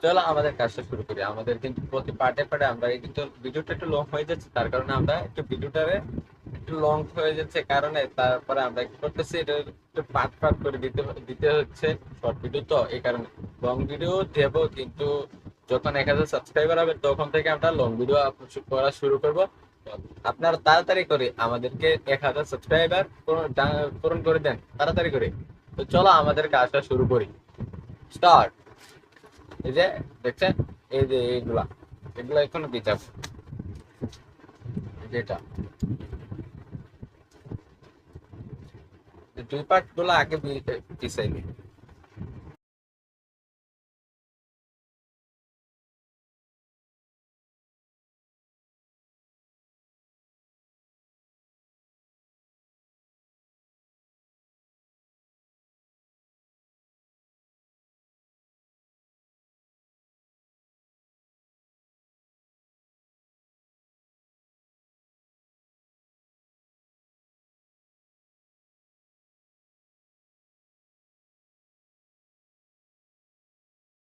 চলো আমাদের কাজটা শুরু করি। আমাদের কিন্তু প্রতি পার্টে পার্টে আমরা কিন্তু ভিডিওটা একটু লং হয়ে যাচ্ছে, তার কারণে আমরা একটু ভিডিওটারে একটু লং হয়ে যাচ্ছে কারণে তারপরে আমরা কি করতেছি, এটা একটু পার্ট পার্ট করে দিতে দিতে হচ্ছে। শর্ট ভিডিও তো এই কারণে লং ভিডিও দেবো, কিন্তু যখন 1000 সাবস্ক্রাইবার হবে তখন থেকে আমরা লং ভিডিও করা শুরু করব। আপনারা তাড়াতাড়ি করে আমাদেরকে 1000 সাবস্ক্রাইবার পূরণ করে দেন তাড়াতাড়ি করে। তো চলো আমাদের কাজটা শুরু করি। স্টার্ট। এই যে দেখছেন, এই যে এইগুলা, এগুলা এখনো বিচার, যেটা দুই পার্ট গুলো আগে পিছাই নিই।